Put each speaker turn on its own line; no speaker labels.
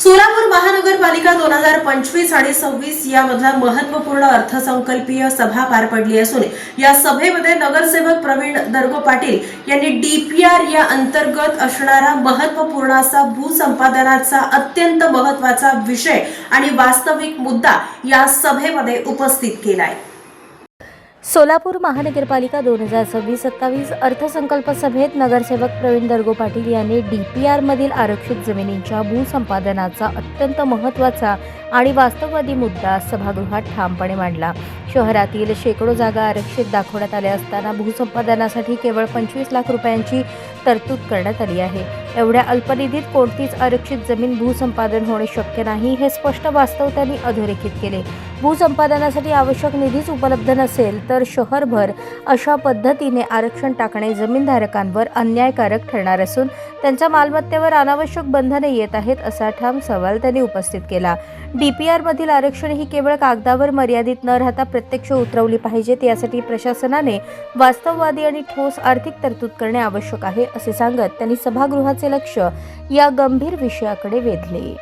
सोलापूर महानगरपालिका 2025 आणि 26 यामधला महत्त्वपूर्ण अर्थसंकल्पीय सभा पार पडली असून या सभेमध्ये नगरसेवक प्रवीण दर्गो पाटील यांनी डीपीआर या अंतर्गत असणारा महत्त्वपूर्ण असा भूसंपादनाचा अत्यंत महत्त्वाचा विषय आणि वास्तविक मुद्दा या सभेमध्ये उपस्थित केलाय।
सोलापूर महानगरपालिका 2026-27 अर्थसंकल्प सभेत नगरसेवक प्रवीण दर्गो पाटील यांनी डीपीआर मधील आरक्षित जमिनींच्या भूसंपादनाचा अत्यंत महत्त्वाचा आणि वास्तववादी मुद्दा सभागृहात ठामपणे मांडला। शहरातील शेकडो जागा आरक्षित दाखवण्यात आल्या असताना भूसंपादनासाठी केवळ 25 लाख रुपयांची तरतूद करण्यात आली आहे। एवढ्या अल्पनिधीत कोणतीच आरक्षित जमीन भूसंपादन होणे शक्य नाही हे स्पष्ट वास्तव त्यांनी अधोरेखित केले। भूसंपादनासाठी आवश्यक निधीच उपलब्ध नसेल तर शहरभर अशा पद्धतीने आरक्षण टाकणे जमीनधारकांवर अन्यायकारक ठरणार असून त्यांच्या मालमत्तेवर अनावश्यक बंधने येत आहेत असा ठाम सवाल त्यांनी उपस्थित केला। डीपीआर मधील आरक्षण ही केवळ कागदावर मर्यादित न राहता प्रत्यक्ष उतरवली पाहिजेत, यासाठी प्रशासनाने वास्तववादी आणि ठोस आर्थिक तरतूद करणे आवश्यक आहे असे सांगत त्यांनी सभागृहाचे लक्ष या गंभीर विषयाकडे वेधले।